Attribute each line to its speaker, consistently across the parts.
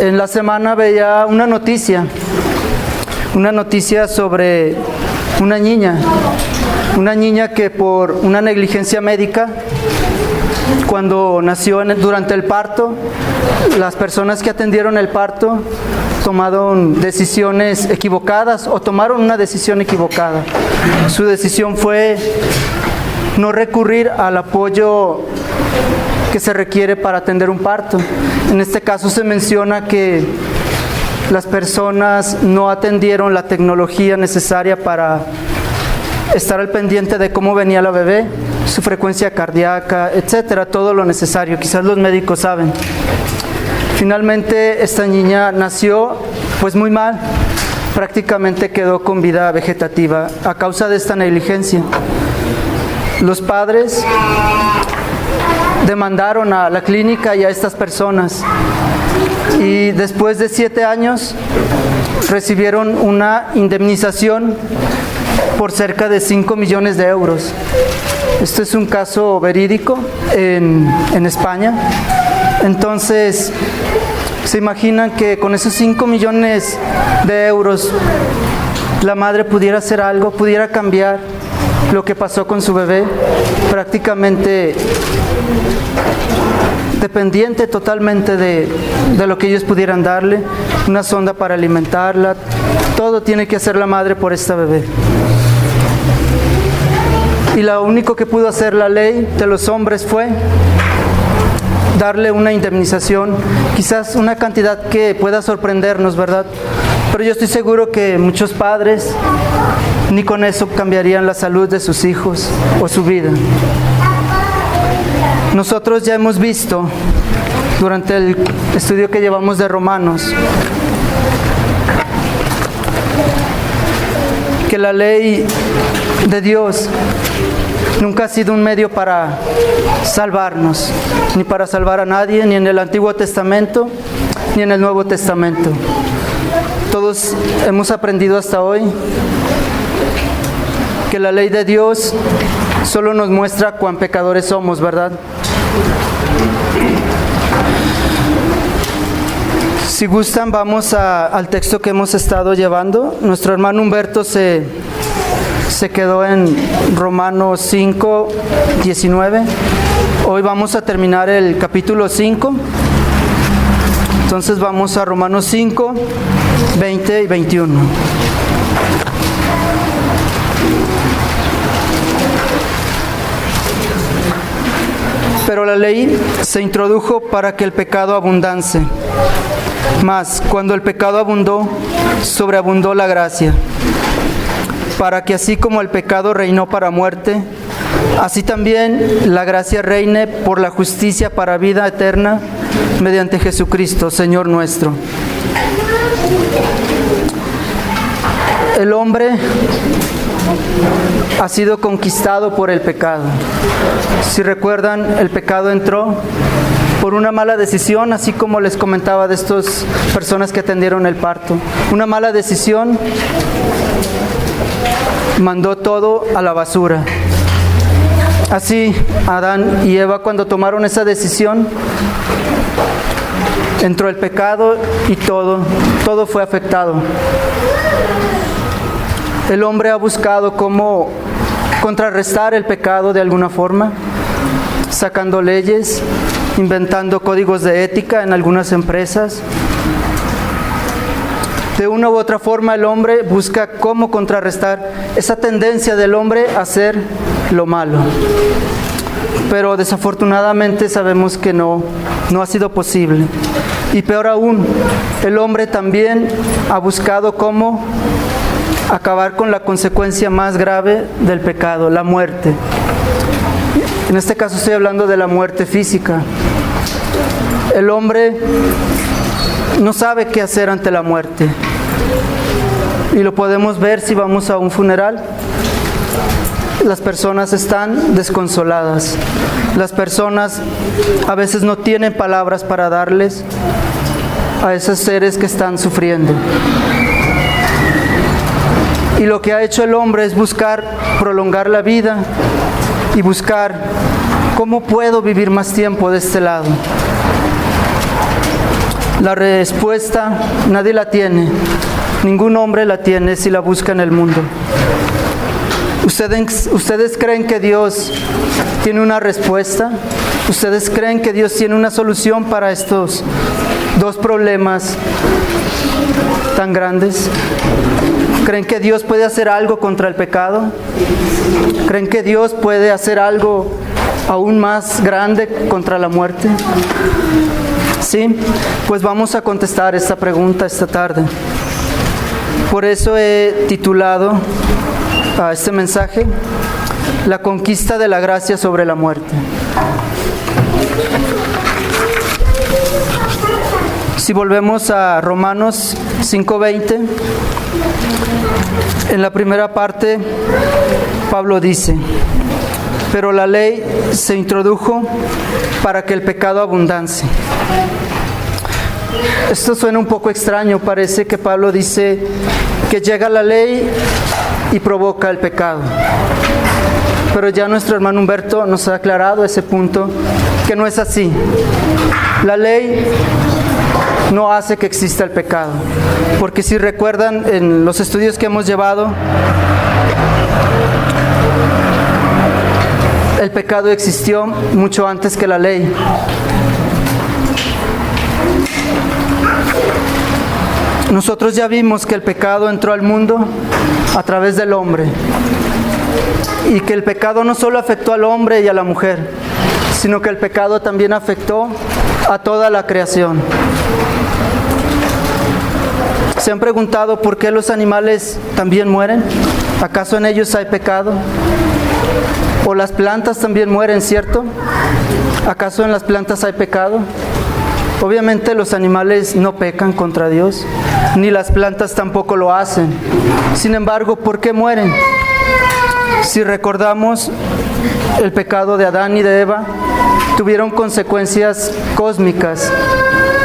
Speaker 1: En la semana veía una noticia sobre una niña que por una negligencia médica, cuando nació durante el parto, las personas que atendieron el parto tomaron decisiones equivocadas o tomaron una decisión equivocada. Su decisión fue no recurrir al apoyo que se requiere para atender un parto. En este caso se menciona que las personas no atendieron la tecnología necesaria para estar al pendiente de cómo venía la bebé, su frecuencia cardíaca, etcétera, todo lo necesario. Quizás los médicos saben. Finalmente esta niña nació pues muy mal, prácticamente quedó con vida vegetativa a causa de esta negligencia. Los padres demandaron a la clínica y a estas personas, y después de 7 años recibieron una indemnización por cerca de 5 millones de euros. Esto es un caso verídico en España. Entonces, ¿se imaginan que con esos 5 millones de euros la madre pudiera hacer algo, pudiera cambiar lo que pasó con su bebé? Prácticamente dependiente totalmente de lo que ellos pudieran darle, una sonda para alimentarla, todo tiene que hacer la madre por esta bebé. Y lo único que pudo hacer la ley de los hombres fue darle una indemnización, quizás una cantidad que pueda sorprendernos, ¿verdad? Pero yo estoy seguro que muchos padres ni con eso cambiarían la salud de sus hijos o su vida. Nosotros ya hemos visto durante el estudio que llevamos de Romanos que la ley de Dios nunca ha sido un medio para salvarnos, ni para salvar a nadie, ni en el Antiguo Testamento, ni en el Nuevo Testamento. Todos hemos aprendido hasta hoy que la ley de Dios solo nos muestra cuán pecadores somos, ¿verdad? Si gustan, vamos al texto que hemos estado llevando. Nuestro hermano Humberto se quedó en Romanos 5, 19. Hoy vamos a terminar el capítulo 5. Entonces vamos a Romanos 5, 20 y 21. Pero la ley se introdujo para que el pecado abundase. Mas cuando el pecado abundó, sobreabundó la gracia, para que así como el pecado reinó para muerte, así también la gracia reine por la justicia para vida eterna mediante Jesucristo, Señor nuestro. El hombre ha sido conquistado por el pecado. Si recuerdan, el pecado entró por una mala decisión, así como les comentaba de estas personas que atendieron el parto. Una mala decisión mandó todo a la basura. Así, Adán y Eva, cuando tomaron esa decisión, entró el pecado y todo fue afectado. El hombre ha buscado cómo contrarrestar el pecado de alguna forma, sacando leyes, inventando códigos de ética en algunas empresas. De una u otra forma el hombre busca cómo contrarrestar esa tendencia del hombre a hacer lo malo. Pero desafortunadamente sabemos que no ha sido posible. Y peor aún, el hombre también ha buscado cómo acabar con la consecuencia más grave del pecado, la muerte. En este caso estoy hablando de la muerte física. El hombre no sabe qué hacer ante la muerte. Y lo podemos ver si vamos a un funeral. Las personas están desconsoladas. Las personas a veces no tienen palabras para darles a esos seres que están sufriendo. Y lo que ha hecho el hombre es buscar prolongar la vida y buscar cómo puedo vivir más tiempo de este lado. La respuesta nadie la tiene, ningún hombre la tiene si la busca en el mundo. ¿Ustedes creen que Dios tiene una respuesta? ¿Ustedes creen que Dios tiene una solución para estos dos problemas tan grandes? ¿Creen que Dios puede hacer algo contra el pecado? ¿Creen que Dios puede hacer algo aún más grande contra la muerte? Sí, pues vamos a contestar esta pregunta esta tarde. Por eso he titulado a este mensaje, La conquista de la gracia sobre la muerte. Si volvemos a Romanos 5:20, en la primera parte, Pablo dice: pero la ley se introdujo para que el pecado abundase. Esto suena un poco extraño, parece que Pablo dice que llega la ley y provoca el pecado. Pero ya nuestro hermano Humberto nos ha aclarado ese punto, que no es así. La ley no hace que exista el pecado, porque si recuerdan en los estudios que hemos llevado, el pecado existió mucho antes que la ley. Nosotros ya vimos que el pecado entró al mundo a través del hombre, y que el pecado no solo afectó al hombre y a la mujer, sino que el pecado también afectó a toda la creación. ¿Se han preguntado por qué los animales también mueren? ¿Acaso en ellos hay pecado? ¿O las plantas también mueren, cierto? ¿Acaso en las plantas hay pecado? Obviamente los animales no pecan contra Dios, ni las plantas tampoco lo hacen. Sin embargo, ¿por qué mueren? Si recordamos, el pecado de Adán y de Eva tuvieron consecuencias cósmicas.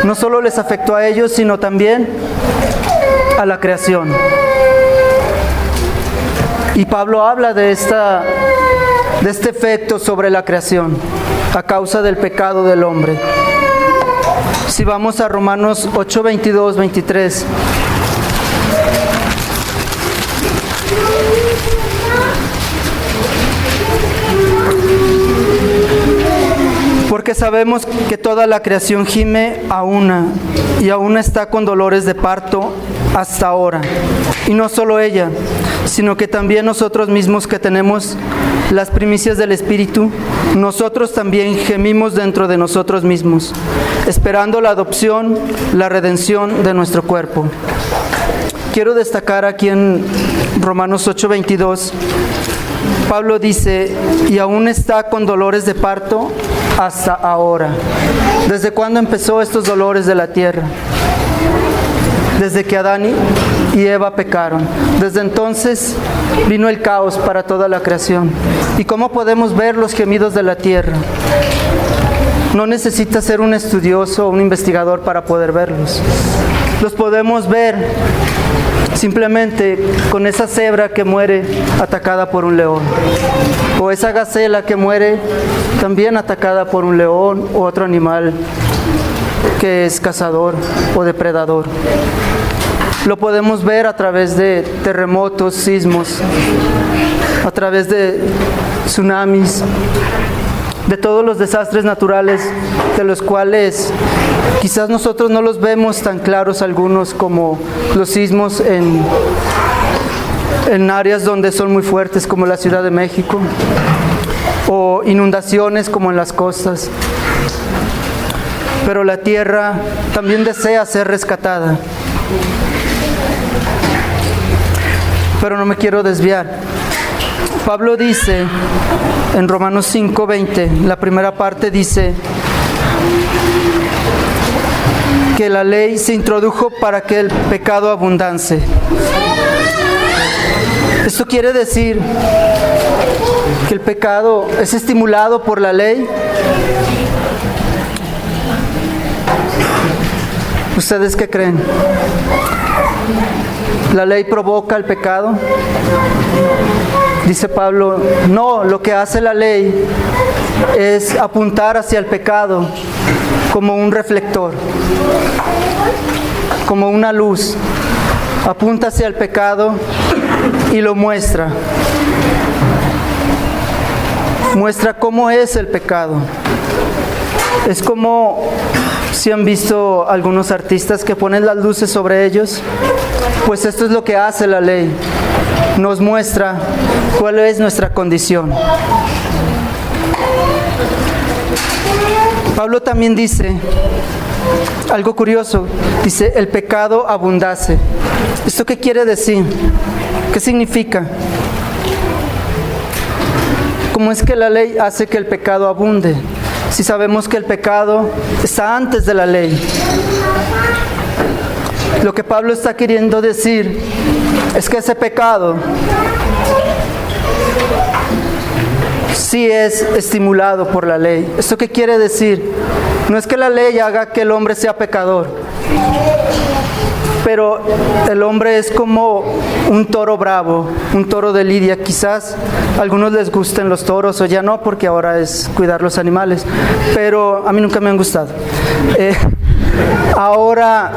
Speaker 1: No solo les afectó a ellos, sino también a la creación. Y Pablo habla de este efecto sobre la creación a causa del pecado del hombre. Si vamos a Romanos 8, 22, 23. Porque sabemos que toda la creación gime a una, y aún está con dolores de parto hasta ahora. Y no solo ella, sino que también nosotros mismos que tenemos las primicias del Espíritu, nosotros también gemimos dentro de nosotros mismos, esperando la adopción, la redención de nuestro cuerpo. Quiero destacar aquí en Romanos 8:22, Pablo dice, y aún está con dolores de parto hasta ahora. ¿Desde cuándo empezó estos dolores de la tierra? Desde que Adán y Eva pecaron. Desde entonces vino el caos para toda la creación. ¿Y cómo podemos ver los gemidos de la tierra? No necesita ser un estudioso o un investigador para poder verlos. Los podemos ver simplemente con esa cebra que muere atacada por un león, o esa gacela que muere también atacada por un león o otro animal que es cazador o depredador. Lo podemos ver a través de terremotos, sismos, a través de tsunamis, de todos los desastres naturales, de los cuales quizás nosotros no los vemos tan claros algunos, como los sismos en áreas donde son muy fuertes, como la Ciudad de México, o inundaciones como en las costas. Pero la tierra también desea ser rescatada. Pero no me quiero desviar. Pablo dice en Romanos 5:20, la primera parte dice que la ley se introdujo para que el pecado abundase. Esto quiere decir que el pecado es estimulado por la ley. ¿Ustedes qué creen? ¿La ley provoca el pecado? Dice Pablo, no, lo que hace la ley es apuntar hacia el pecado como un reflector, como una luz. Apunta hacia el pecado y lo muestra. Muestra cómo es el pecado. Es como si han visto algunos artistas que ponen las luces sobre ellos. Pues esto es lo que hace la ley. Nos muestra cuál es nuestra condición. Pablo también dice algo curioso. Dice, el pecado abundase. ¿Esto qué quiere decir? ¿Qué significa? ¿Cómo es que la ley hace que el pecado abunde? Si sabemos que el pecado está antes de la ley. Lo que Pablo está queriendo decir es que ese pecado sí es estimulado por la ley. ¿Esto qué quiere decir? No es que la ley haga que el hombre sea pecador, pero el hombre es como un toro bravo, un toro de lidia. Quizás a algunos les gusten los toros o ya no, porque ahora es cuidar los animales, pero a mí nunca me han gustado. Ahora,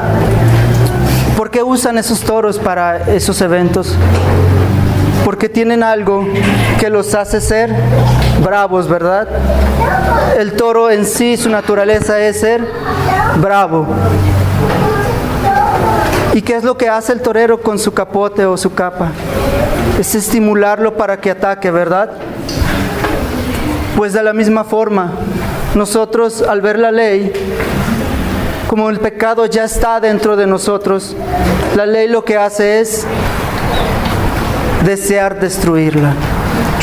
Speaker 1: ¿por qué usan esos toros para esos eventos? Porque tienen algo que los hace ser bravos, ¿verdad? El toro en sí, su naturaleza es ser bravo. ¿Y qué es lo que hace el torero con su capote o su capa? Es estimularlo para que ataque, ¿verdad? Pues de la misma forma, nosotros al ver la ley, como el pecado ya está dentro de nosotros, la ley lo que hace es desear destruirla,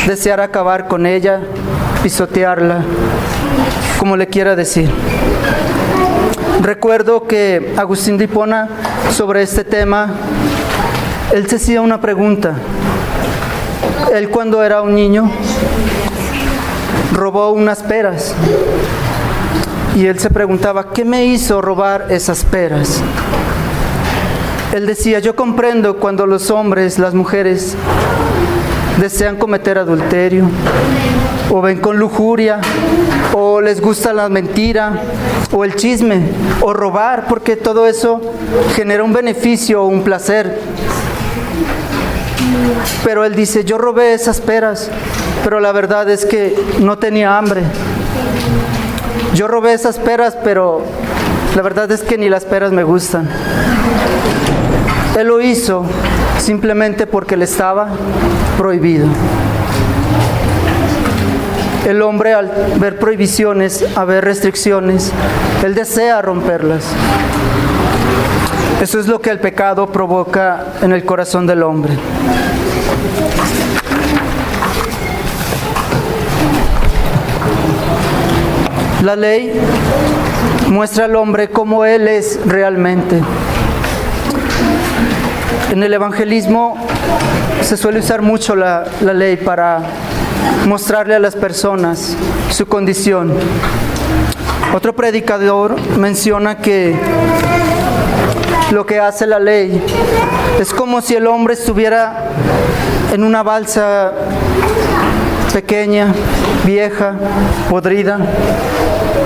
Speaker 1: desear acabar con ella, pisotearla, como le quiera decir. Recuerdo que Agustín de Hipona, sobre este tema, él se hacía una pregunta. Él, cuando era un niño, robó unas peras. Y él se preguntaba, ¿qué me hizo robar esas peras? Él decía, yo comprendo cuando los hombres, las mujeres, desean cometer adulterio, o ven con lujuria, o les gusta la mentira, o el chisme, o robar, porque todo eso genera un beneficio o un placer. Pero él dice, yo robé esas peras, pero la verdad es que no tenía hambre. Yo robé esas peras, pero la verdad es que ni las peras me gustan. Él lo hizo simplemente porque le estaba prohibido. El hombre, al ver prohibiciones, a ver restricciones, él desea romperlas. Eso es lo que el pecado provoca en el corazón del hombre. La ley muestra al hombre cómo él es realmente. En el evangelismo se suele usar mucho la ley para mostrarle a las personas su condición. Otro predicador menciona que lo que hace la ley es como si el hombre estuviera en una balsa pequeña, vieja, podrida,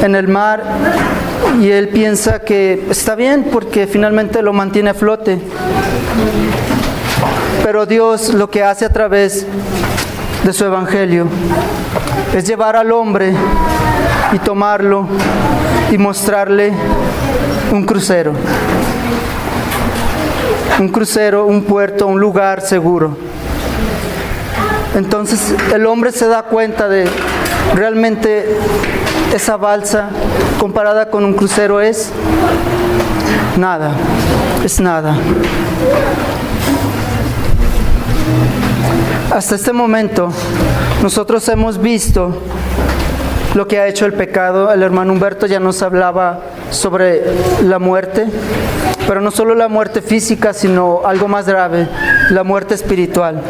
Speaker 1: en el mar, y él piensa que está bien porque finalmente lo mantiene a flote. Pero Dios lo que hace a través de su evangelio es llevar al hombre y tomarlo y mostrarle un crucero, un puerto, un lugar seguro. Entonces el hombre se da cuenta de realmente esa balsa comparada con un crucero es nada, es nada. Hasta este momento nosotros hemos visto lo que ha hecho el pecado. El hermano Humberto ya nos hablaba sobre la muerte, pero no solo la muerte física, sino algo más grave, la muerte espiritual.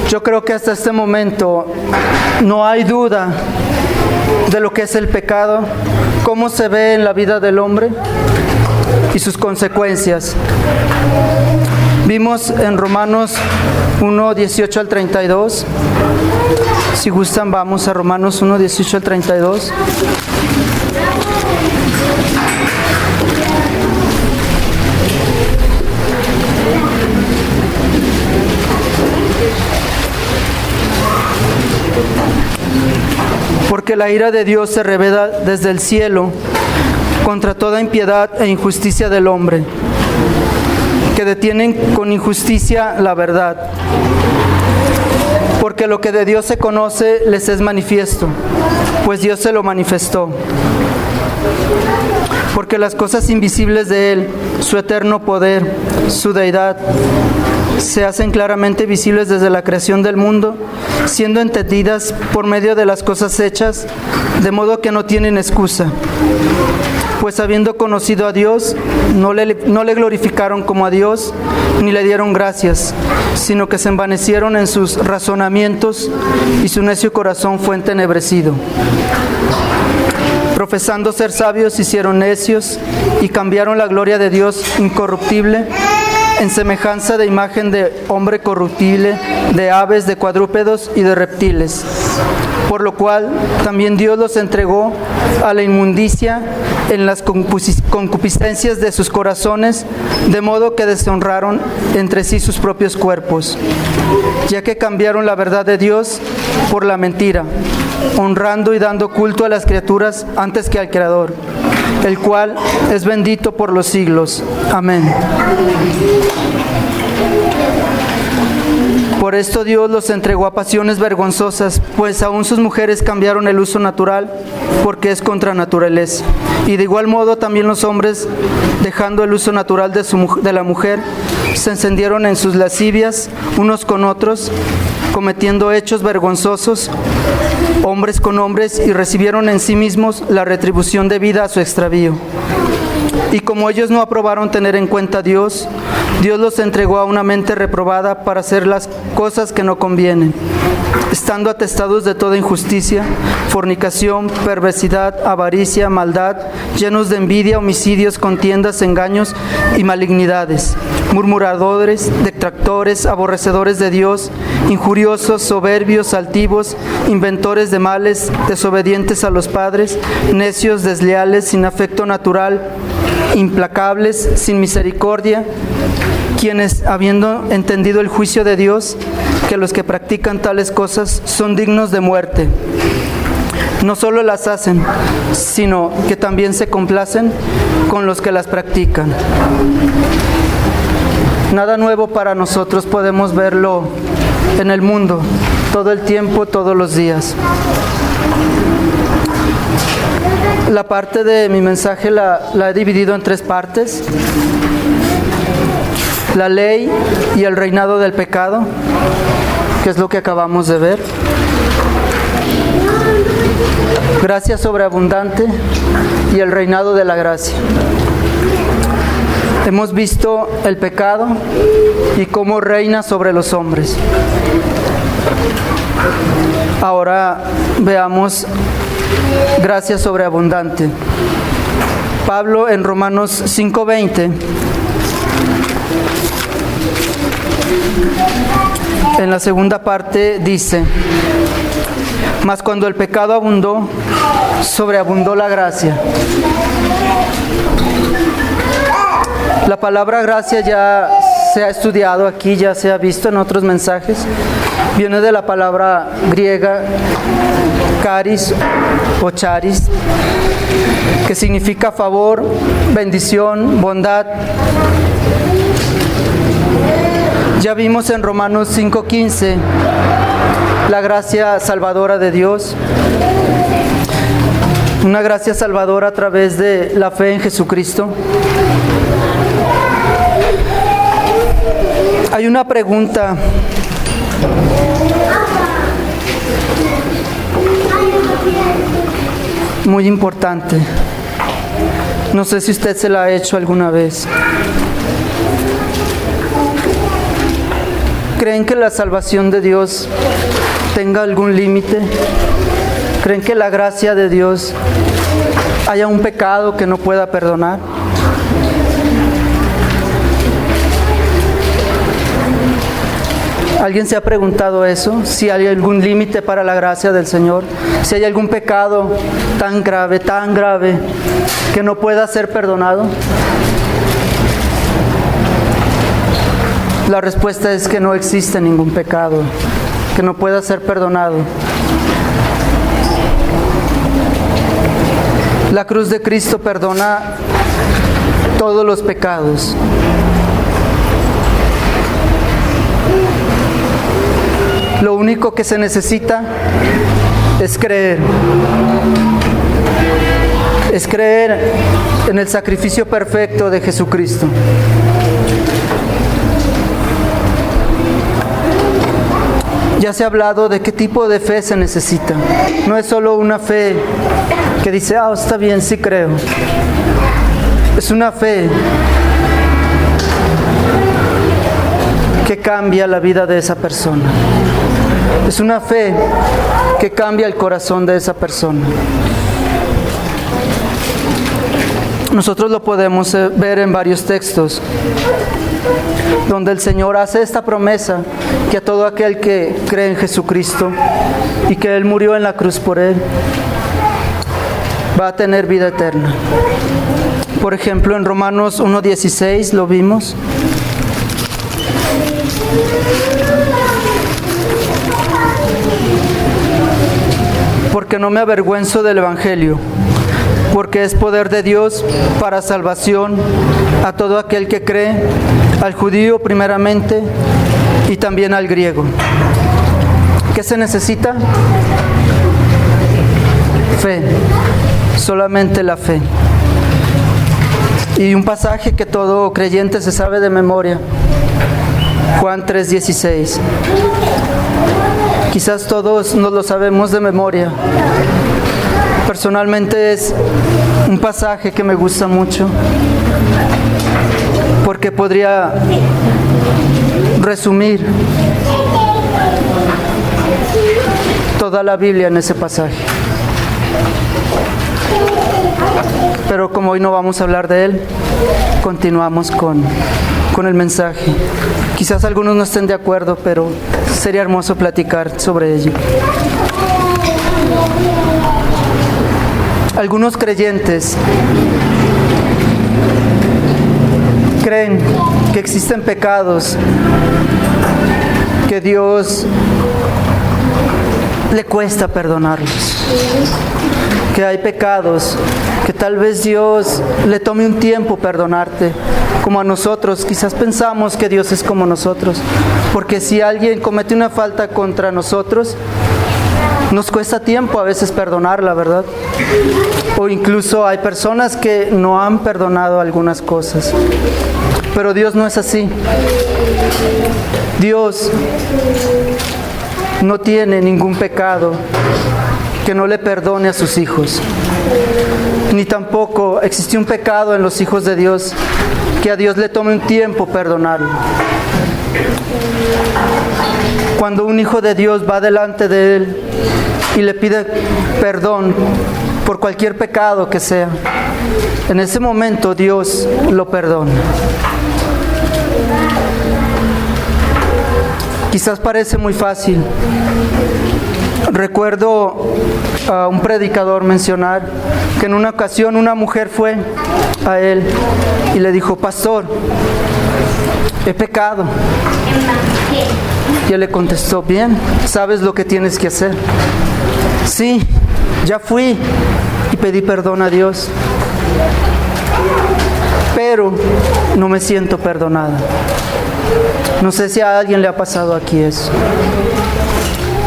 Speaker 1: Yo creo que hasta este momento no hay duda de lo que es el pecado, cómo se ve en la vida del hombre y sus consecuencias. Vimos en Romanos 1, 18 al 32. Si gustan, vamos a Romanos 1, 18 al 32. Porque la ira de Dios se revela desde el cielo contra toda impiedad e injusticia del hombre, que detienen con injusticia la verdad. Porque lo que de Dios se conoce les es manifiesto, pues Dios se lo manifestó. Porque las cosas invisibles de Él, su eterno poder, su deidad, se hacen claramente visibles desde la creación del mundo, siendo entendidas por medio de las cosas hechas, de modo que no tienen excusa. Pues habiendo conocido a Dios, no le glorificaron como a Dios, ni le dieron gracias, sino que se envanecieron en sus razonamientos, y su necio corazón fue entenebrecido. Profesando ser sabios, se hicieron necios, y cambiaron la gloria de Dios incorruptible en semejanza de imagen de hombre corruptible, de aves, de cuadrúpedos y de reptiles. Por lo cual también Dios los entregó a la inmundicia en las concupiscencias de sus corazones, de modo que deshonraron entre sí sus propios cuerpos, ya que cambiaron la verdad de Dios por la mentira, honrando y dando culto a las criaturas antes que al Creador, el cual es bendito por los siglos. Amén. Por esto Dios los entregó a pasiones vergonzosas, pues aún sus mujeres cambiaron el uso natural, porque es contra naturaleza. Y de igual modo también los hombres, dejando el uso natural de la mujer, se encendieron en sus lascivias unos con otros, cometiendo hechos vergonzosos, hombres con hombres, y recibieron en sí mismos la retribución debida a su extravío. Y como ellos no aprobaron tener en cuenta a Dios, Dios los entregó a una mente reprobada para hacer las cosas que no convienen, estando atestados de toda injusticia, fornicación, perversidad, avaricia, maldad, llenos de envidia, homicidios, contiendas, engaños y malignidades, murmuradores, detractores, aborrecedores de Dios, injuriosos, soberbios, altivos, inventores de males, desobedientes a los padres, necios, desleales, sin afecto natural, implacables, sin misericordia, quienes, habiendo entendido el juicio de Dios, que los que practican tales cosas son dignos de muerte, no solo las hacen, sino que también se complacen con los que las practican. Nada nuevo para nosotros, podemos verlo en el mundo, todo el tiempo, todos los días. La parte de mi mensaje la he dividido en 3 partes: la ley y el reinado del pecado, que es lo que acabamos de ver; gracia sobreabundante y el reinado de la gracia. Hemos visto el pecado y cómo reina sobre los hombres. Ahora veamos gracia sobreabundante. Pablo en Romanos 5:20, en la segunda parte dice: mas cuando el pecado abundó, sobreabundó la gracia. La palabra gracia ya se ha estudiado aquí, ya se ha visto en otros mensajes. Viene de la palabra griega charis o charis, que significa favor, bendición, bondad. Ya vimos en Romanos 5:15 la gracia salvadora de Dios, una gracia salvadora a través de la fe en Jesucristo. Hay una pregunta muy importante. No sé si usted se la ha hecho alguna vez. ¿Creen que la salvación de Dios tenga algún límite? ¿Creen que la gracia de Dios haya un pecado que no pueda perdonar? ¿Alguien se ha preguntado eso? Si hay algún límite para la gracia del Señor, si hay algún pecado tan grave, que no pueda ser perdonado. La respuesta es que no existe ningún pecado que no pueda ser perdonado. La cruz de Cristo perdona todos los pecados. Lo único que se necesita es creer. Es creer en el sacrificio perfecto de Jesucristo. Ya se ha hablado de qué tipo de fe se necesita. No es solo una fe que dice, está bien, sí creo. Es una fe que cambia la vida de esa persona. Es una fe que cambia el corazón de esa persona. Nosotros lo podemos ver en varios textos, donde el Señor hace esta promesa, que a todo aquel que cree en Jesucristo y que Él murió en la cruz por él, va a tener vida eterna. Por ejemplo, en Romanos 1:16 lo vimos. Porque no me avergüenzo del Evangelio, porque es poder de Dios para salvación a todo aquel que cree, al judío primeramente y también al griego. ¿Qué se necesita? Fe, solamente la fe. Y un pasaje que todo creyente se sabe de memoria, Juan 3:16. Quizás todos nos lo sabemos de memoria. Personalmente es un pasaje que me gusta mucho, porque podría resumir toda la Biblia en ese pasaje. Pero como hoy no vamos a hablar de él, continuamos con el mensaje. Quizás algunos no estén de acuerdo, pero sería hermoso platicar sobre ello. Algunos creyentes creen que existen pecados que Dios le cuesta perdonarlos, que hay pecados que tal vez Dios le tome un tiempo perdonarte, como a nosotros. Quizás pensamos que Dios es como nosotros, porque si alguien comete una falta contra nosotros, nos cuesta tiempo a veces perdonarla, ¿verdad? O incluso hay personas que no han perdonado algunas cosas. Pero Dios no es así. Dios no tiene ningún pecado que no le perdone a sus hijos. Ni tampoco existe un pecado en los hijos de Dios que a Dios le tome un tiempo perdonarlo. Cuando un hijo de Dios va delante de Él y le pide perdón por cualquier pecado que sea, en ese momento Dios lo perdona. Quizás parece muy fácil. Recuerdo a un predicador mencionar que en una ocasión una mujer fue a él y le dijo: pastor, he pecado. Y él le contestó: bien, ¿sabes lo que tienes que hacer? Sí, ya fui y pedí perdón a Dios, pero no me siento perdonada. No sé si a alguien le ha pasado aquí eso.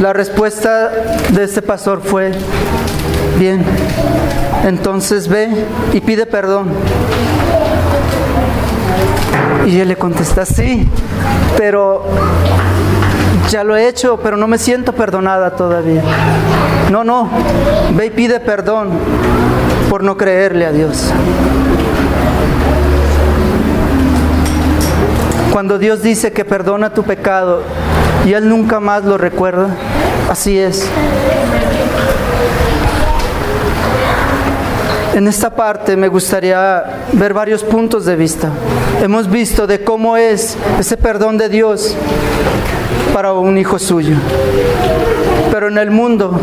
Speaker 1: La respuesta de este pastor fue: bien, entonces ve y pide perdón. Y él le contesta: sí, pero ya lo he hecho, pero no me siento perdonada todavía. No, ve y pide perdón por no creerle a Dios. Cuando Dios dice que perdona tu pecado y Él nunca más lo recuerda, así es. En esta parte me gustaría ver varios puntos de vista. Hemos visto de cómo es ese perdón de Dios para un hijo suyo. Pero en el mundo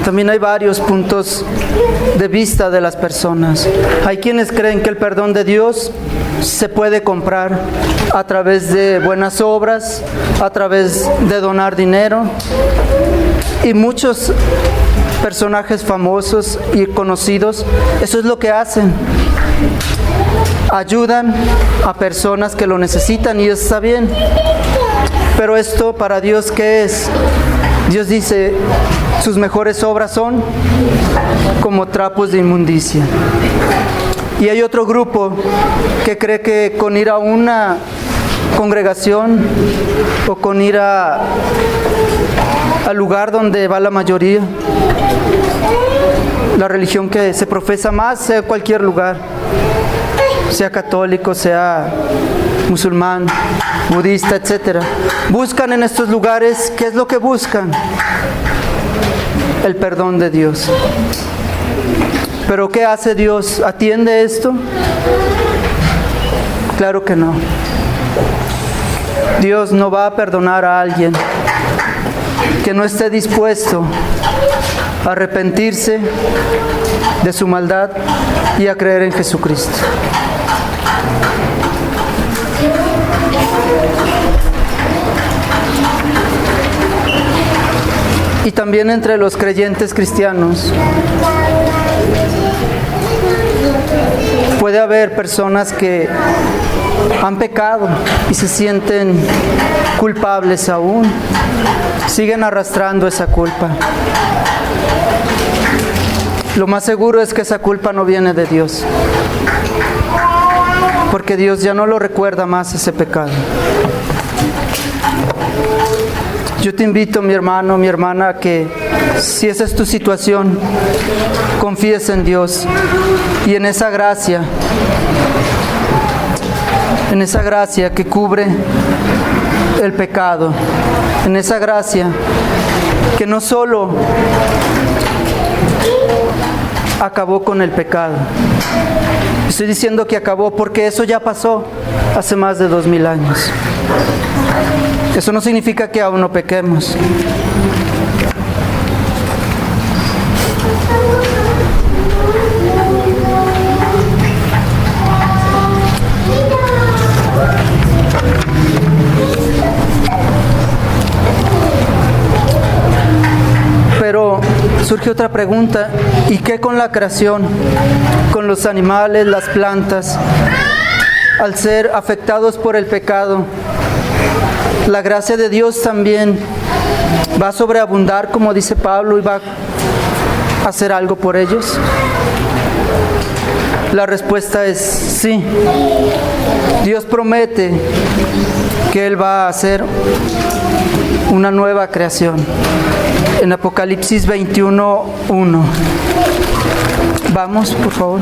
Speaker 1: también hay varios puntos de vista de las personas. Hay quienes creen que el perdón de Dios se puede comprar a través de buenas obras, a través de donar dinero. Y muchos personajes famosos y conocidos, eso es lo que hacen. Ayudan a personas que lo necesitan y está bien. Pero esto para Dios, ¿qué es? Dios dice, sus mejores obras son como trapos de inmundicia. Y hay otro grupo que cree que con ir a una congregación o con ir al lugar donde va la mayoría, la religión que se profesa más, sea cualquier lugar, sea católico, sea musulmán, budista, etc. Buscan en estos lugares, ¿qué es lo que buscan? El perdón de Dios. ¿Pero qué hace Dios? ¿Atiende esto? Claro que no. Dios no va a perdonar a alguien que no esté dispuesto a arrepentirse de su maldad y a creer en Jesucristo. Y también entre los creyentes cristianos puede haber personas que han pecado y se sienten culpables aún, siguen arrastrando esa culpa. Lo más seguro es que esa culpa no viene de Dios, porque Dios ya no lo recuerda más ese pecado. Yo te invito, mi hermano, mi hermana, que si esa es tu situación, confíes en Dios y en esa gracia que cubre el pecado, en esa gracia que no solo acabó con el pecado. Estoy diciendo que acabó porque eso ya pasó hace más de 2000 años. Eso no significa que aún no pequemos. Pero surge otra pregunta, ¿y qué con la creación? Con los animales, las plantas, al ser afectados por el pecado, ¿la gracia de Dios también va a sobreabundar, como dice Pablo, y va a hacer algo por ellos? La respuesta es sí. Dios promete que Él va a hacer una nueva creación. En Apocalipsis 21:1. Vamos, por favor.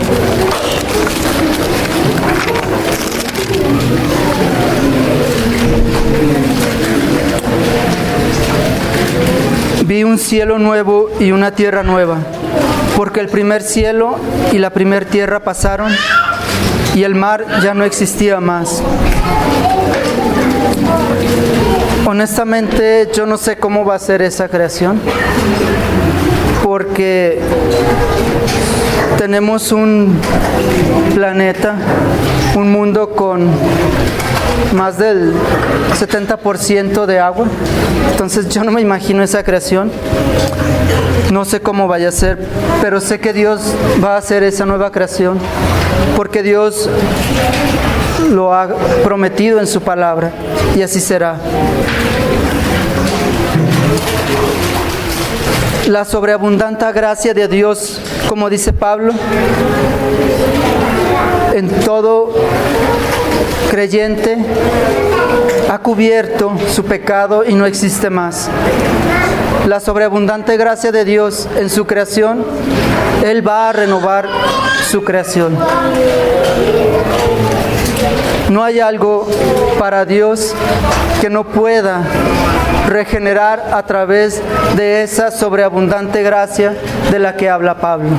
Speaker 1: Vi un cielo nuevo y una tierra nueva, porque el primer cielo y la primera tierra pasaron, y el mar ya no existía más. Honestamente, yo no sé cómo va a ser esa creación, porque tenemos un planeta, un mundo con más del 70% de agua. Entonces yo no me imagino esa creación. No sé cómo vaya a ser, pero sé que Dios va a hacer esa nueva creación, porque Dios lo ha prometido en su palabra, y así será. La sobreabundante gracia de Dios, como dice Pablo, en todo creyente ha cubierto su pecado y no existe más. La sobreabundante gracia de Dios en su creación, Él va a renovar su creación. No hay algo para Dios que no pueda regenerar a través de esa sobreabundante gracia de la que habla Pablo.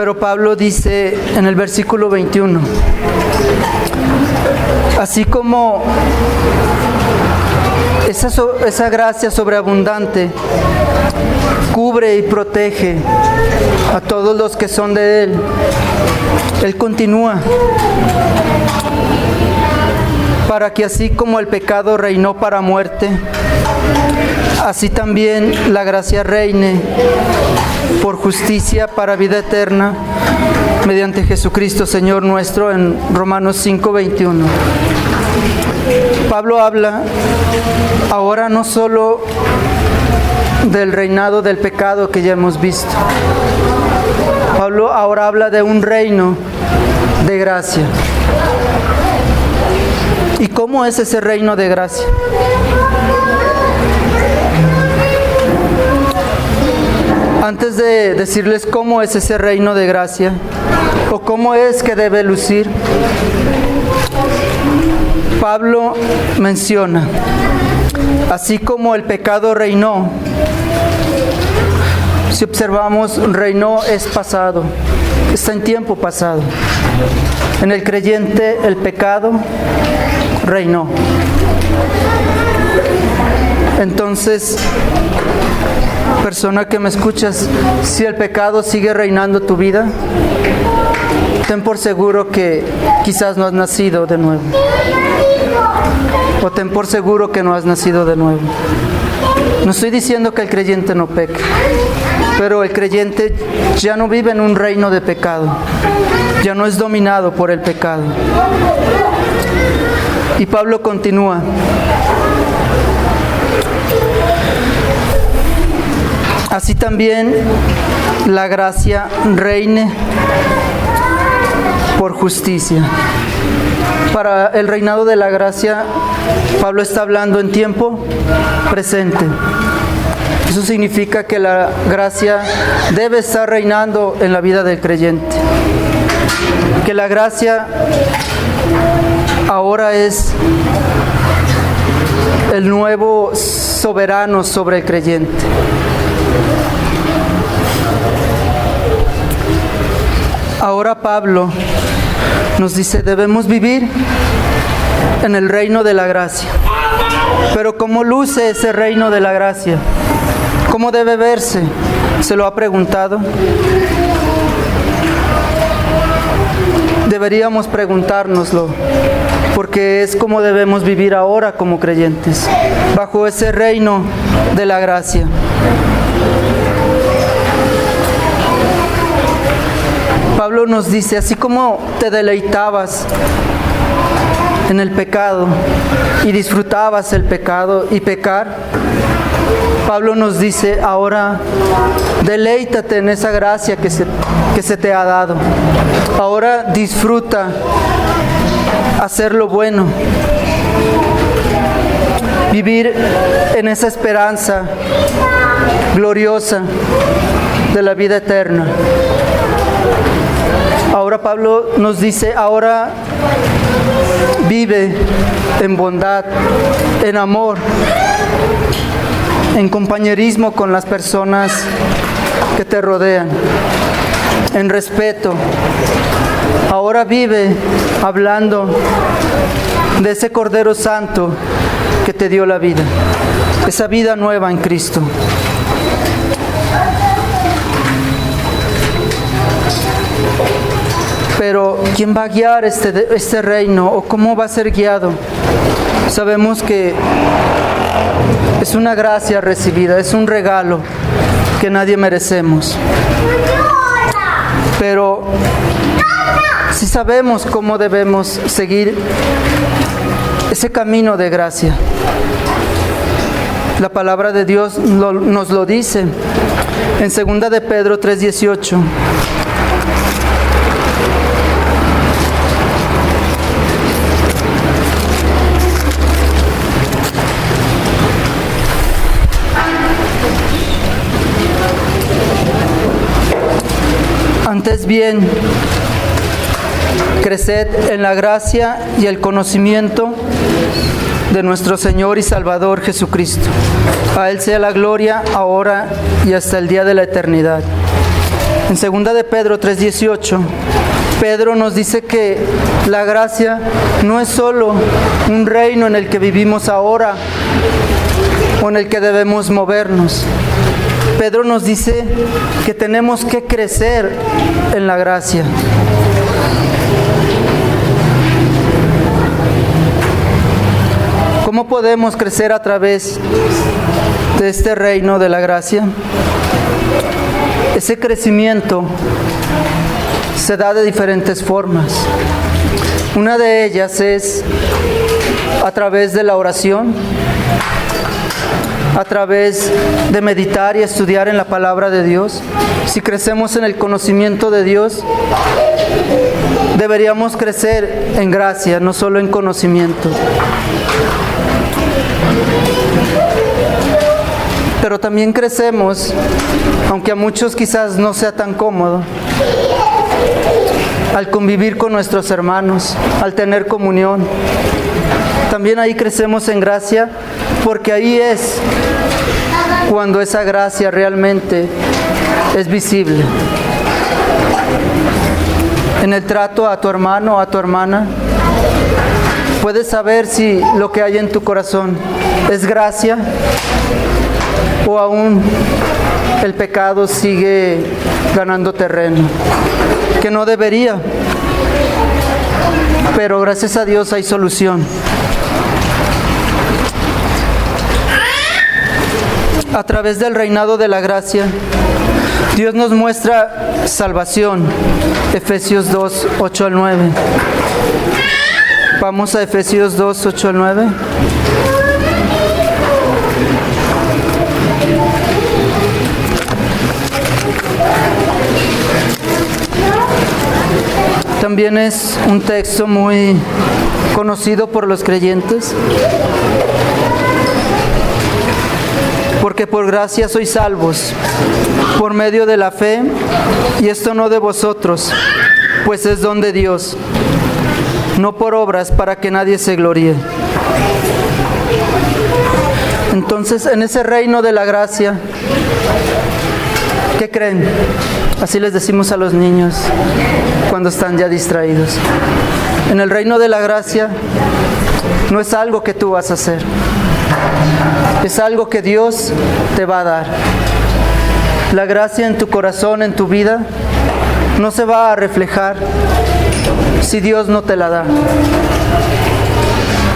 Speaker 1: Pero Pablo dice en el versículo 21, así como esa gracia sobreabundante cubre y protege a todos los que son de Él, Él continúa para que así como el pecado reinó para muerte, así también la gracia reine por justicia para vida eterna mediante Jesucristo Señor nuestro, en Romanos 5:21. Pablo habla ahora no solo del reinado del pecado que ya hemos visto. Pablo ahora habla de un reino de gracia. ¿Y cómo es ese reino de gracia? Antes de decirles cómo es ese reino de gracia o cómo es que debe lucir, Pablo menciona, así como el pecado reinó. Si observamos, reinó es pasado, está en tiempo pasado. En el creyente el pecado reinó. Entonces, persona que me escuchas, si el pecado sigue reinando tu vida, ten por seguro que quizás no has nacido de nuevo. O ten por seguro que no has nacido de nuevo. No estoy diciendo que el creyente no peque, pero el creyente ya no vive en un reino de pecado, ya no es dominado por el pecado. Y Pablo continúa. Así también la gracia reine por justicia. Para el reinado de la gracia, Pablo está hablando en tiempo presente. Eso significa que la gracia debe estar reinando en la vida del creyente. Que la gracia ahora es el nuevo soberano sobre el creyente. Ahora Pablo nos dice, debemos vivir en el reino de la gracia. Pero ¿cómo luce ese reino de la gracia? ¿Cómo debe verse? ¿Se lo ha preguntado? Deberíamos preguntárnoslo, porque es como debemos vivir ahora como creyentes, bajo ese reino de la gracia. Pablo nos dice, así como te deleitabas en el pecado y disfrutabas el pecado y pecar, Pablo nos dice, ahora deleítate en esa gracia que se te ha dado. Ahora disfruta hacer lo bueno, vivir en esa esperanza gloriosa de la vida eterna. Ahora Pablo nos dice, ahora vive en bondad, en amor, en compañerismo con las personas que te rodean, en respeto. Ahora vive hablando de ese Cordero Santo que te dio la vida, esa vida nueva en Cristo. Pero ¿quién va a guiar este reino? ¿O cómo va a ser guiado? Sabemos que es una gracia recibida, es un regalo que nadie merecemos. Pero sí sabemos cómo debemos seguir ese camino de gracia. La palabra de Dios nos lo dice en 2 de Pedro 3:18. Antes bien, creced en la gracia y el conocimiento de nuestro Señor y Salvador Jesucristo. A Él sea la gloria ahora y hasta el día de la eternidad. En 2 de Pedro 3:18, Pedro nos dice que la gracia no es solo un reino en el que vivimos ahora o en el que debemos movernos. Pedro nos dice que tenemos que crecer en la gracia. ¿Cómo podemos crecer a través de este reino de la gracia? Ese crecimiento se da de diferentes formas. Una de ellas es a través de la oración, a través de meditar y estudiar en la palabra de Dios. Si crecemos en el conocimiento de Dios, deberíamos crecer en gracia, no solo en conocimiento. Pero también crecemos, aunque a muchos quizás no sea tan cómodo, al convivir con nuestros hermanos, al tener comunión. También ahí crecemos en gracia, porque ahí es cuando esa gracia realmente es visible. En el trato a tu hermano o a tu hermana, puedes saber si lo que hay en tu corazón es gracia o aún el pecado sigue ganando terreno, que no debería, pero gracias a Dios hay solución. A través del reinado de la gracia, Dios nos muestra salvación. Efesios 2, 8 al 9. Vamos a Efesios 2, 8 al 9. También es un texto muy conocido por los creyentes. Porque por gracia sois salvos, por medio de la fe, y esto no de vosotros, pues es don de Dios, no por obras para que nadie se gloríe. Entonces, en ese reino de la gracia, ¿qué creen? Así les decimos a los niños cuando están ya distraídos. En el reino de la gracia no es algo que tú vas a hacer. Es algo que Dios te va a dar. La gracia en tu corazón, en tu vida, no se va a reflejar si Dios no te la da.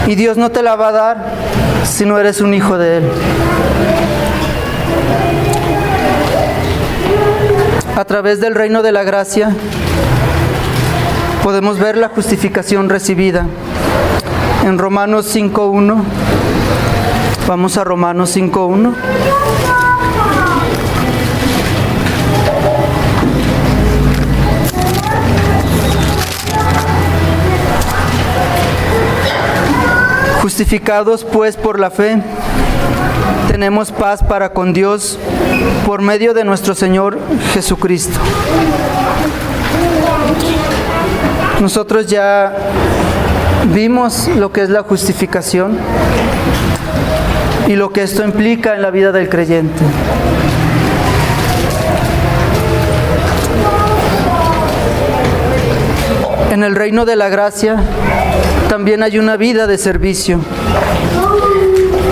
Speaker 1: Y Dios no te la va a dar si no eres un hijo de Él. A través del reino de la gracia podemos ver la justificación recibida. En Romanos 5:1, vamos a Romanos 5:1. Justificados pues por la fe, tenemos paz para con Dios por medio de nuestro Señor Jesucristo. Nosotros ya vimos lo que es la justificación y lo que esto implica en la vida del creyente. En el reino de la gracia también hay una vida de servicio.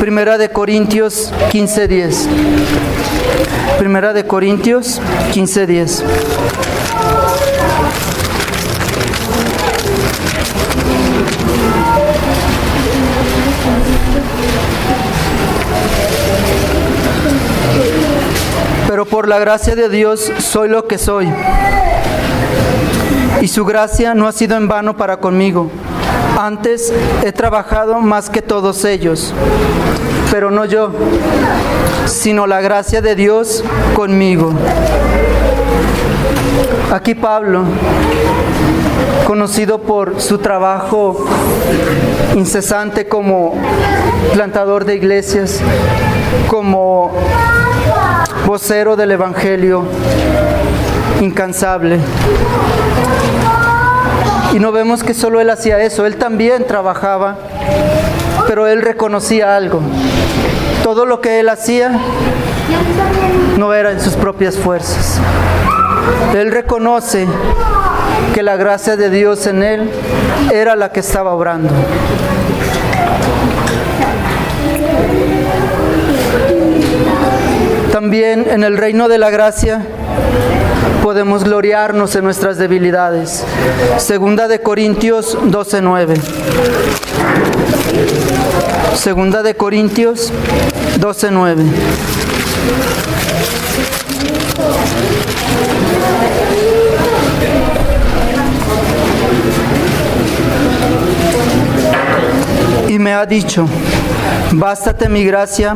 Speaker 1: Primera de Corintios 15:10. Primera de Corintios 15:10. Pero por la gracia de Dios soy lo que soy, y su gracia no ha sido en vano para conmigo. Antes he trabajado más que todos ellos, pero no yo, sino la gracia de Dios conmigo. Aquí Pablo, conocido por su trabajo incesante como plantador de iglesias, como vocero del Evangelio, incansable. Y no vemos que solo él hacía eso, él también trabajaba, pero él reconocía algo. Todo lo que él hacía no era en sus propias fuerzas. Él reconoce que la gracia de Dios en él era la que estaba obrando. También en el reino de la gracia podemos gloriarnos en nuestras debilidades. Segunda de Corintios 12:9. Segunda de Corintios 12:9. Y me ha dicho: bástate mi gracia,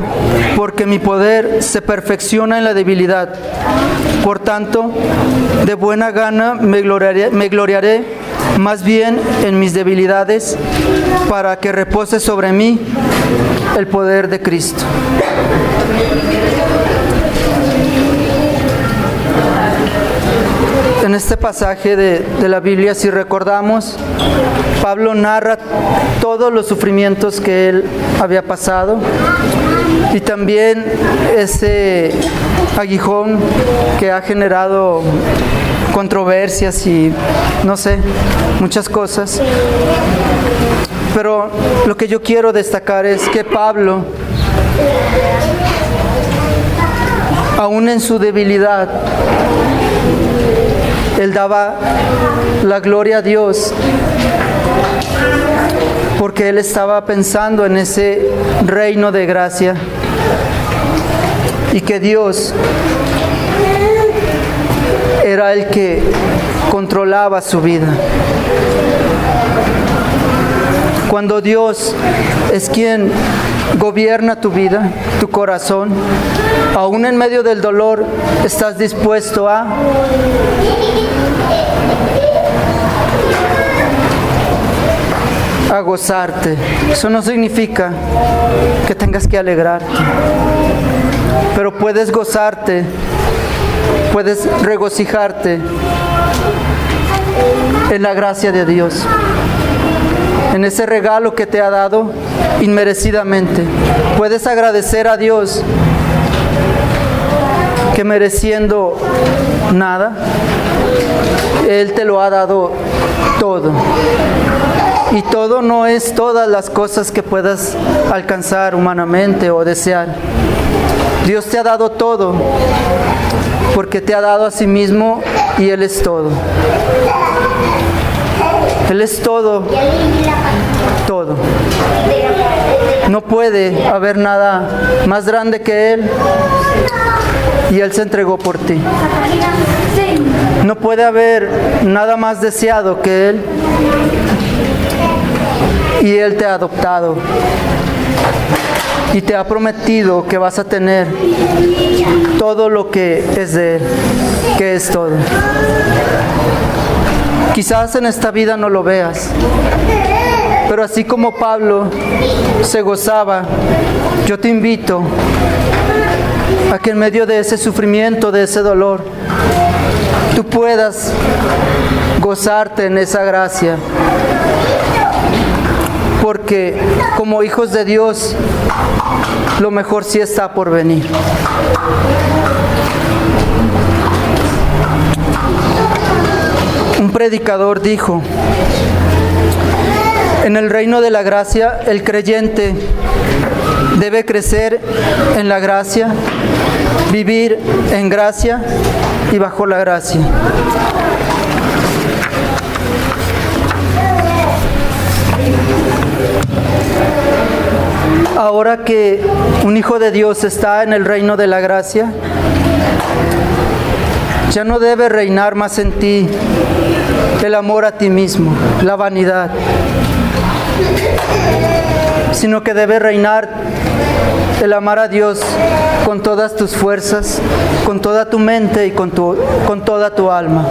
Speaker 1: porque mi poder se perfecciona en la debilidad. Por tanto, de buena gana me gloriaré más bien en mis debilidades, para que repose sobre mí el poder de Cristo. En este pasaje de la Biblia, si recordamos, Pablo narra todos los sufrimientos que él había pasado y también ese aguijón que ha generado controversias y no sé, muchas cosas. Pero lo que yo quiero destacar es que Pablo, aún en su debilidad, él daba la gloria a Dios, porque él estaba pensando en ese reino de gracia y que Dios era el que controlaba su vida. Cuando Dios es quien gobierna tu vida, tu corazón, aún en medio del dolor, estás dispuesto a gozarte. Eso no significa que tengas que alegrarte, pero puedes gozarte, puedes regocijarte en la gracia de Dios, en ese regalo que te ha dado inmerecidamente. Puedes agradecer a Dios que, mereciendo nada, Él te lo ha dado todo. Y todo no es todas las cosas que puedas alcanzar humanamente o desear. Dios te ha dado todo, porque te ha dado a sí mismo y Él es todo. Él es todo, todo. No puede haber nada más grande que Él, y Él se entregó por ti. No puede haber nada más deseado que Él, y Él te ha adoptado y te ha prometido que vas a tener todo lo que es de Él, que es todo. Quizás en esta vida no lo veas, pero así como Pablo se gozaba, yo te invito a que en medio de ese sufrimiento, de ese dolor, tú puedas gozarte en esa gracia, porque como hijos de Dios, lo mejor sí está por venir. Un predicador dijo: en el reino de la gracia, el creyente debe crecer en la gracia, vivir en gracia y bajo la gracia. Ahora que un hijo de Dios está en el reino de la gracia, ya no debe reinar más en ti el amor a ti mismo, la vanidad, sino que debe reinar el amar a Dios con todas tus fuerzas, con toda tu mente y con toda tu alma.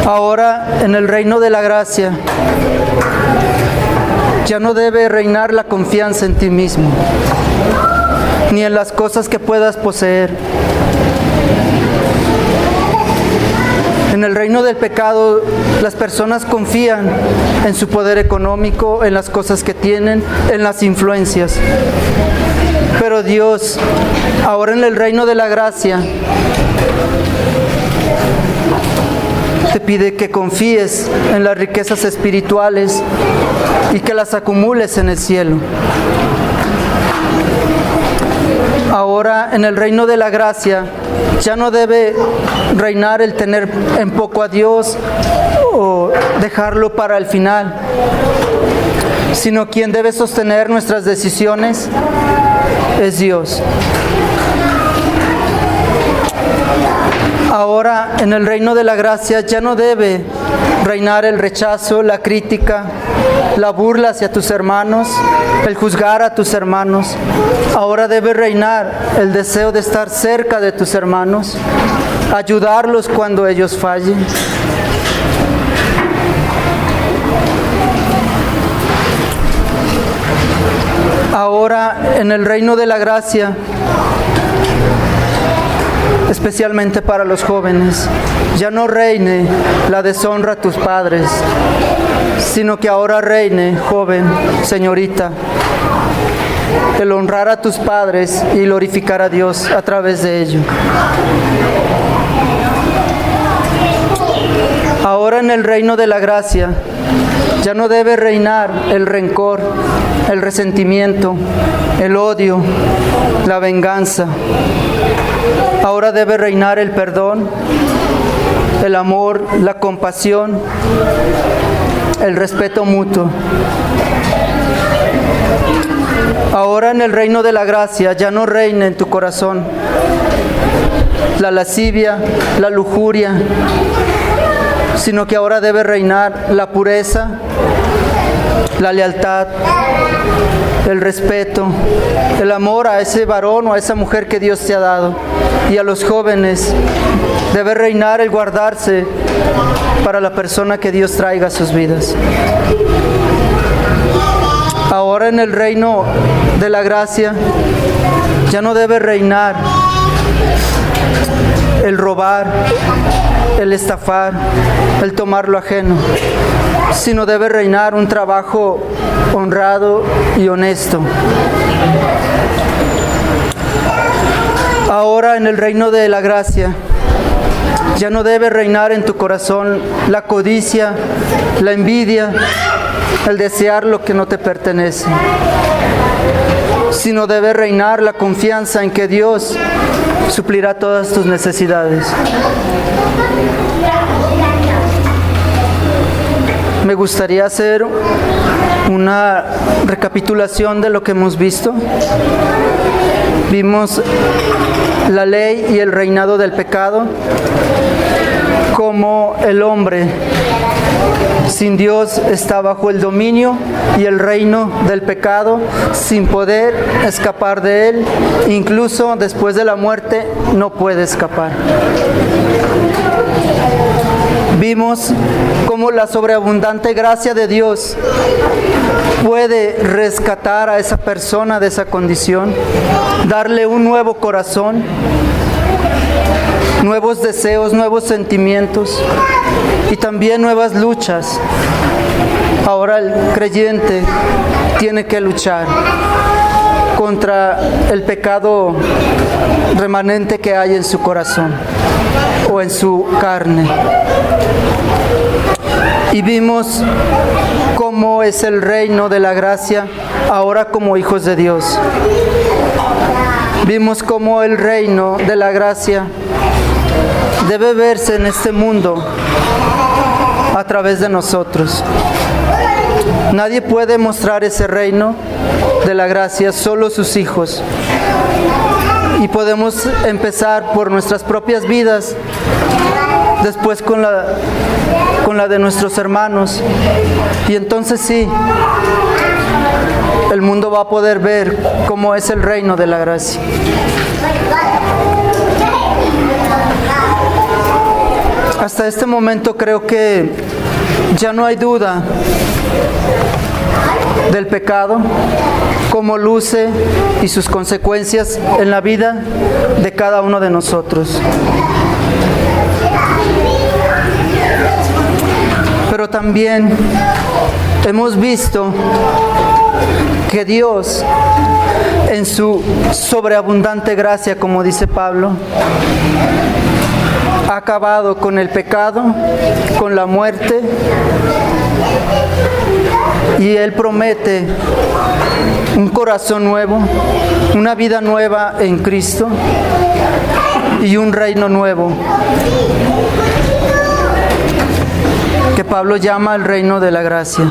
Speaker 1: Ahora, en el reino de la gracia, ya no debe reinar la confianza en ti mismo, ni en las cosas que puedas poseer. En el reino del pecado, las personas confían en su poder económico, en las cosas que tienen, en las influencias. Pero Dios, ahora en el reino de la gracia, te pide que confíes en las riquezas espirituales y que las acumules en el cielo. Ahora en el reino de la gracia ya no debe reinar el tener en poco a Dios o dejarlo para el final, sino quien debe sostener nuestras decisiones es Dios. Ahora en el reino de la gracia ya no debe reinar el rechazo, la crítica, la burla hacia tus hermanos, el juzgar a tus hermanos. Ahora debe reinar el deseo de estar cerca de tus hermanos, ayudarlos cuando ellos fallen. Ahora en el reino de la gracia, especialmente para los jóvenes, ya no reine la deshonra a tus padres, sino que ahora reine, joven, señorita, el honrar a tus padres y glorificar a Dios a través de ello. Ahora en el reino de la gracia, ya no debe reinar el rencor, el resentimiento, el odio, la venganza. Ahora debe reinar el perdón, el amor, la compasión, el respeto mutuo. Ahora en el reino de la gracia ya no reina en tu corazón la lascivia, la lujuria, sino que ahora debe reinar la pureza, la lealtad, el respeto, el amor a ese varón o a esa mujer que Dios te ha dado. Y a los jóvenes debe reinar el guardarse para la persona que Dios traiga a sus vidas. Ahora en el reino de la gracia ya no debe reinar el robar, el estafar, el tomar lo ajeno, sino debe reinar un trabajo honrado y honesto. Ahora en el reino de la gracia ya no debe reinar en tu corazón la codicia, la envidia, el desear lo que no te pertenece, sino debe reinar la confianza en que Dios suplirá todas tus necesidades. Me gustaría hacer una recapitulación de lo que hemos visto. Vimos la ley y el reinado del pecado, como el hombre sin Dios está bajo el dominio y el reino del pecado, sin poder escapar de él, incluso después de la muerte no puede escapar. Vimos cómo la sobreabundante gracia de Dios puede rescatar a esa persona de esa condición, darle un nuevo corazón, nuevos deseos, nuevos sentimientos y también nuevas luchas. Ahora el creyente tiene que luchar contra el pecado remanente que hay en su corazón o en su carne. Y vimos cómo es el reino de la gracia ahora como hijos de Dios. Vimos cómo el reino de la gracia debe verse en este mundo a través de nosotros. Nadie puede mostrar ese reino de la gracia, solo sus hijos. Y podemos empezar por nuestras propias vidas, después con la de nuestros hermanos. Y entonces sí, el mundo va a poder ver cómo es el reino de la gracia. Hasta este momento creo que ya no hay duda del pecado, cómo luce y sus consecuencias en la vida de cada uno de nosotros. Pero también hemos visto que Dios, en su sobreabundante gracia, como dice Pablo, ha acabado con el pecado, con la muerte, y Él promete un corazón nuevo, una vida nueva en Cristo y un reino nuevo, que Pablo llama el reino de la gracia.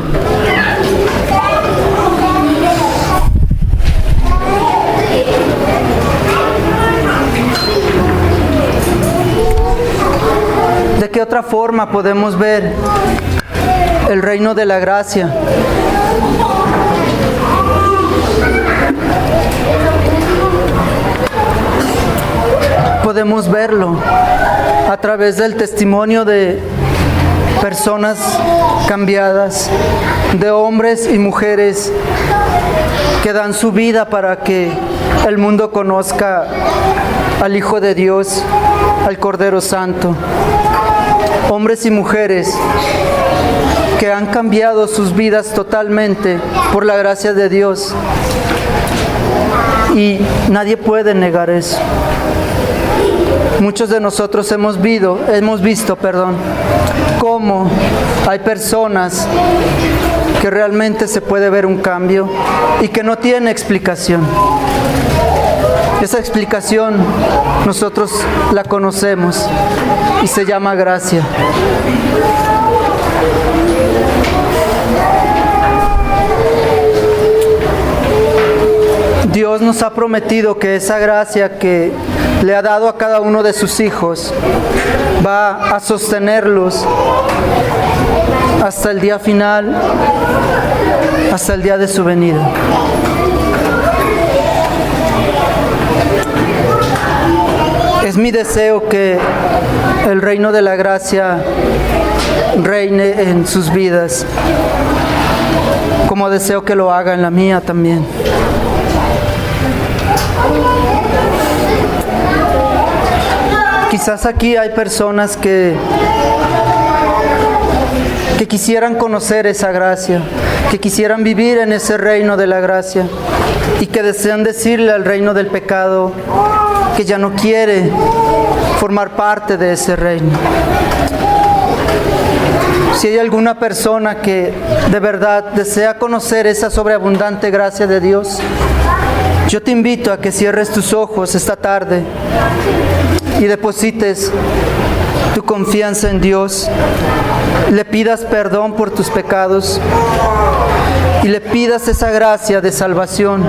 Speaker 1: ¿De qué otra forma podemos ver el reino de la gracia? Podemos verlo a través del testimonio de personas cambiadas, de hombres y mujeres que dan su vida para que el mundo conozca al Hijo de Dios, al Cordero Santo. Hombres y mujeres que han cambiado sus vidas totalmente por la gracia de Dios, y nadie puede negar eso. Muchos de nosotros hemos visto, cómo hay personas que realmente se puede ver un cambio y que no tiene explicación. Esa explicación nosotros la conocemos y se llama gracia. Dios nos ha prometido que esa gracia que le ha dado a cada uno de sus hijos va a sostenerlos hasta el día final, hasta el día de su venida. Es mi deseo que el reino de la gracia reine en sus vidas, como deseo que lo haga en la mía también. Quizás aquí hay personas que quisieran conocer esa gracia, que quisieran vivir en ese reino de la gracia y que desean decirle al reino del pecado que ya no quiere formar parte de ese reino. Si hay alguna persona que de verdad desea conocer esa sobreabundante gracia de Dios, yo te invito a que cierres tus ojos esta tarde y deposites tu confianza en Dios, le pidas perdón por tus pecados y le pidas esa gracia de salvación.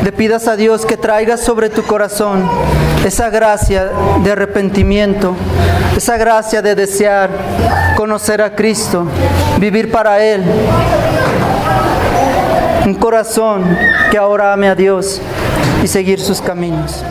Speaker 1: Le pidas a Dios que traiga sobre tu corazón esa gracia de arrepentimiento, esa gracia de desear conocer a Cristo, vivir para Él. Un corazón que ahora ame a Dios y seguir sus caminos.